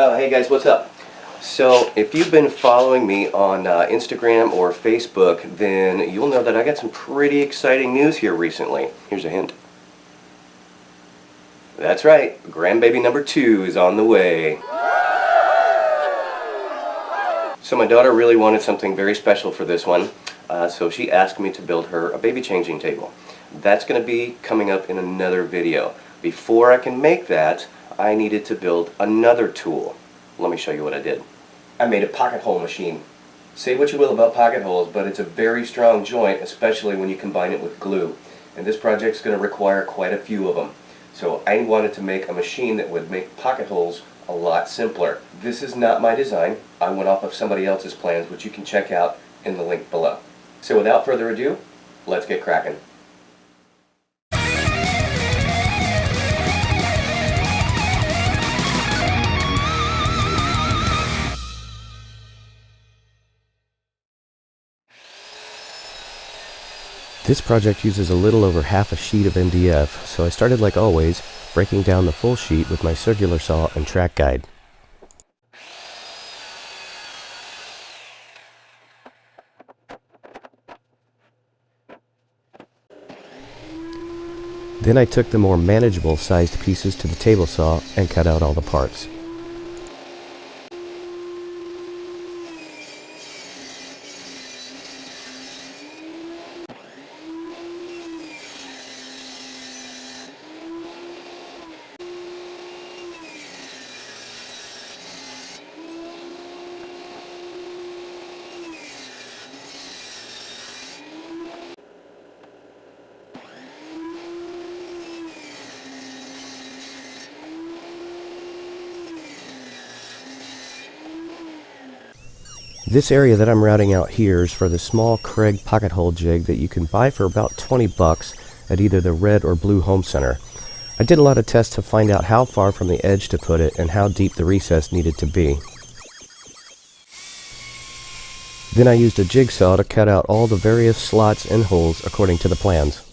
Oh, hey guys, what's up? So, if you've been following me on Instagram or Facebook, then you'll know that I got some pretty exciting news here recently. Here's a hint. That's right, grandbaby number 2 is on the way. So my daughter really wanted something very special for this one, so she asked me to build her a baby changing table. That's going to be coming up in another video. Before I can make that, I needed to build another tool. Let me show you what I did. I made a pocket hole machine. Say what you will about pocket holes, but it's a very strong joint, especially when you combine it with glue. And this project's going to require quite a few of them. So I wanted to make a machine that would make pocket holes a lot simpler. This is not my design. I went off of somebody else's plans, which you can check out in the link below. So without further ado, let's get cracking. This project uses a little over half a sheet of MDF, so I started like always, breaking down the full sheet with my circular saw and track guide. Then I took the more manageable sized pieces to the table saw and cut out all the parts. This area that I'm routing out here is for the small Kreg pocket hole jig that you can buy for about 20 bucks at either the Red or Blue Home Center. I did a lot of tests to find out how far from the edge to put it and how deep the recess needed to be. Then I used a jigsaw to cut out all the various slots and holes according to the plans.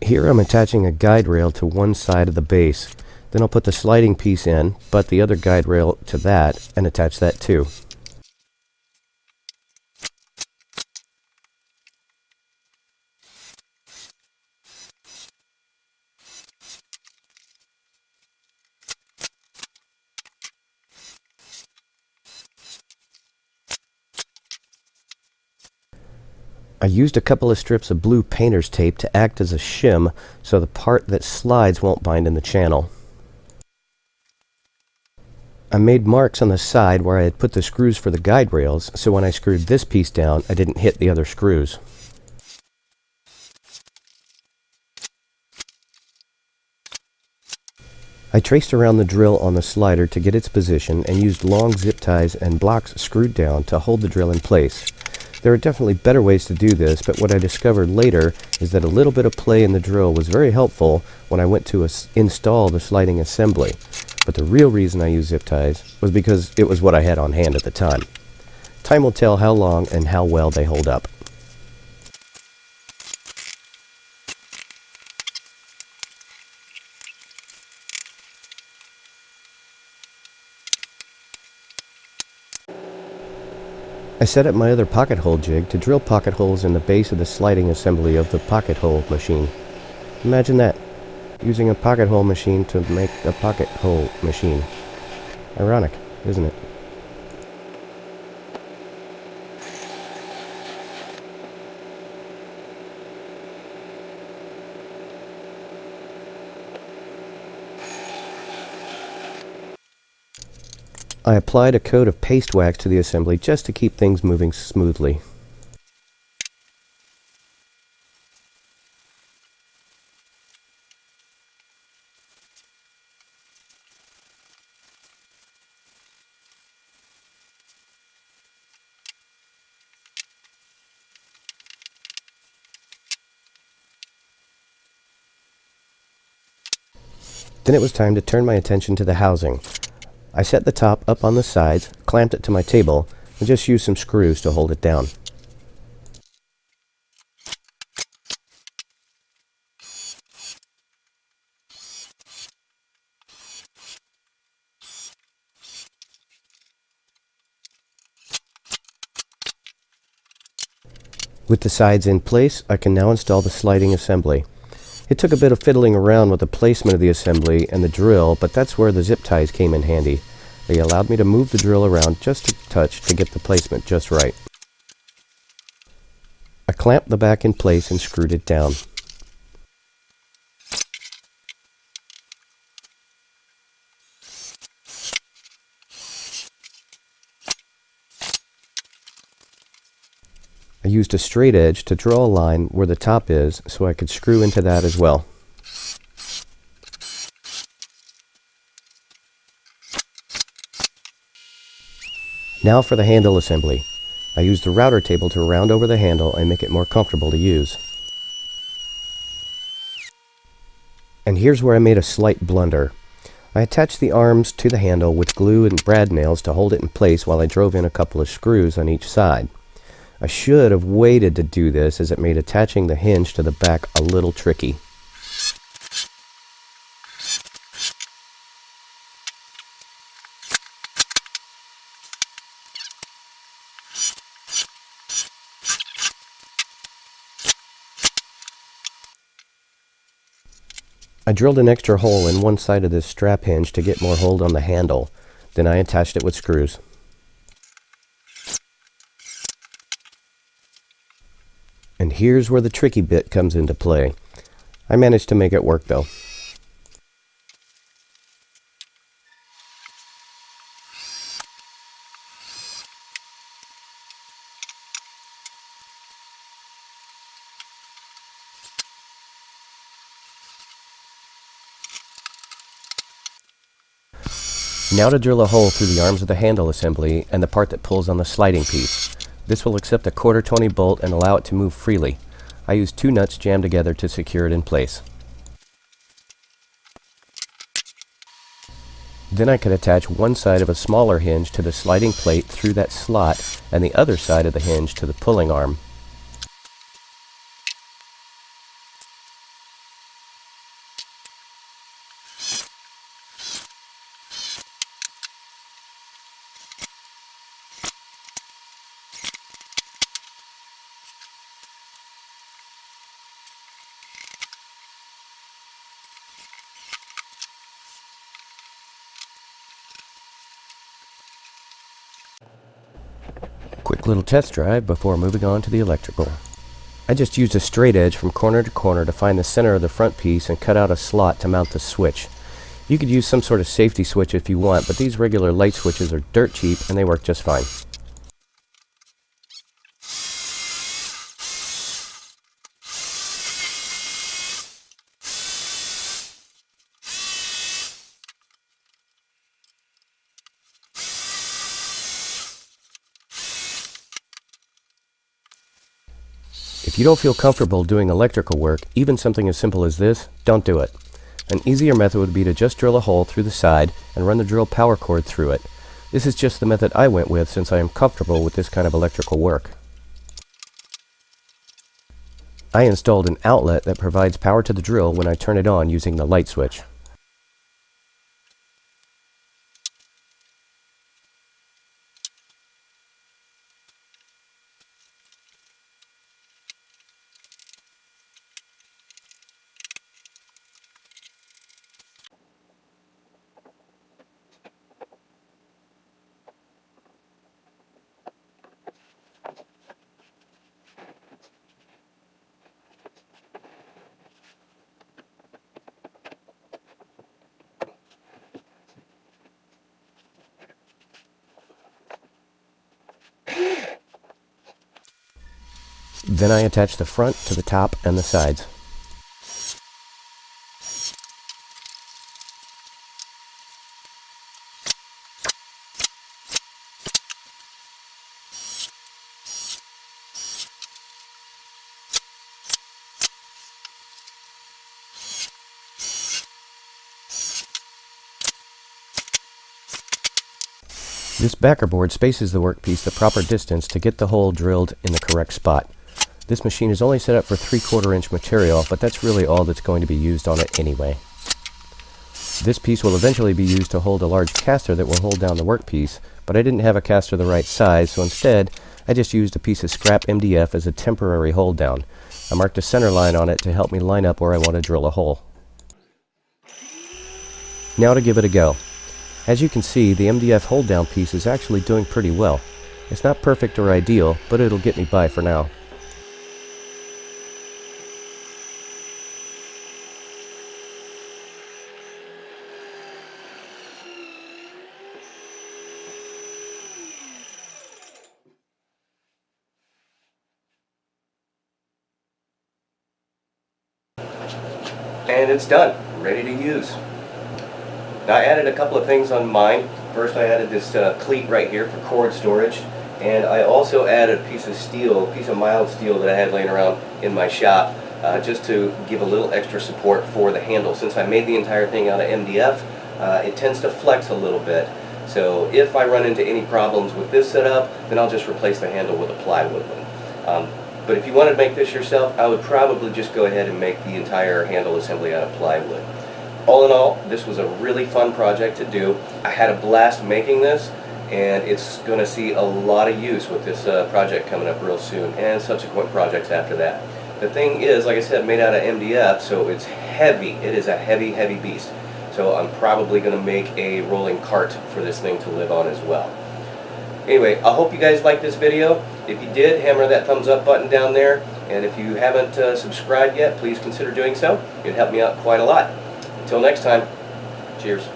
Here I'm attaching a guide rail to one side of the base. Then I'll put the sliding piece in, butt the other guide rail to that, and attach that too. I used a couple of strips of blue painter's tape to act as a shim so the part that slides won't bind in the channel. I made marks on the side where I had put the screws for the guide rails, so when I screwed this piece down, I didn't hit the other screws. I traced around the drill on the slider to get its position and used long zip ties and blocks screwed down to hold the drill in place. There are definitely better ways to do this, but what I discovered later is that a little bit of play in the drill was very helpful when I went to install the sliding assembly. But the real reason I used zip ties was because it was what I had on hand at the time. Time will tell how long and how well they hold up. I set up my other pocket hole jig to drill pocket holes in the base of the sliding assembly of the pocket hole machine. Imagine that, using a pocket hole machine to make a pocket hole machine. Ironic, isn't it? I applied a coat of paste wax to the assembly just to keep things moving smoothly. Then it was time to turn my attention to the housing. I set the top up on the sides, clamped it to my table, and just used some screws to hold it down. With the sides in place, I can now install the sliding assembly. It took a bit of fiddling around with the placement of the assembly and the drill, but that's where the zip ties came in handy. They allowed me to move the drill around just a touch to get the placement just right. I clamped the back in place and screwed it down. I used a straight edge to draw a line where the top is so I could screw into that as well. Now for the handle assembly. I used the router table to round over the handle and make it more comfortable to use. And here's where I made a slight blunder. I attached the arms to the handle with glue and brad nails to hold it in place while I drove in a couple of screws on each side. I should have waited to do this, as it made attaching the hinge to the back a little tricky. I drilled an extra hole in one side of this strap hinge to get more hold on the handle. Then I attached it with screws. And here's where the tricky bit comes into play. I managed to make it work though. Now to drill a hole through the arms of the handle assembly and the part that pulls on the sliding piece. This will accept a 1/4 bolt and allow it to move freely. I used 2 nuts jammed together to secure it in place. Then I could attach one side of a smaller hinge to the sliding plate through that slot and the other side of the hinge to the pulling arm. Quick little test drive before moving on to the electrical. I just used a straight edge from corner to corner to find the center of the front piece and cut out a slot to mount the switch. You could use some sort of safety switch if you want, but these regular light switches are dirt cheap and they work just fine. If you don't feel comfortable doing electrical work, even something as simple as this, don't do it. An easier method would be to just drill a hole through the side and run the drill power cord through it. This is just the method I went with since I am comfortable with this kind of electrical work. I installed an outlet that provides power to the drill when I turn it on using the light switch. Then I attach the front to the top and the sides. This backer board spaces the workpiece the proper distance to get the hole drilled in the correct spot. This machine is only set up for 3/4 inch material, but that's really all that's going to be used on it anyway. This piece will eventually be used to hold a large caster that will hold down the workpiece, but I didn't have a caster the right size, so instead I just used a piece of scrap MDF as a temporary hold down. I marked a center line on it to help me line up where I want to drill a hole. Now to give it a go. As you can see, the MDF hold down piece is actually doing pretty well. It's not perfect or ideal, but it'll get me by for now. And it's done, ready to use. Now I added a couple of things on mine. First I added this cleat right here for cord storage, and I also added a piece of steel, a piece of mild steel that I had laying around in my shop, just to give a little extra support for the handle. Since I made the entire thing out of MDF, it tends to flex a little bit. So if I run into any problems with this setup, then I'll just replace the handle with a plywood one. But if you want to make this yourself, I would probably just go ahead and make the entire handle assembly out of plywood. All in all, this was a really fun project to do. I had a blast making this, and it's going to see a lot of use with this project coming up real soon, and subsequent projects after that. The thing is, like I said, made out of MDF, so it's heavy. It is a heavy, heavy beast. So I'm probably going to make a rolling cart for this thing to live on as well. Anyway, I hope you guys liked this video. If you did, hammer that thumbs up button down there, and if you haven't subscribed yet, please consider doing so. It'd help me out quite a lot. Until next time, cheers.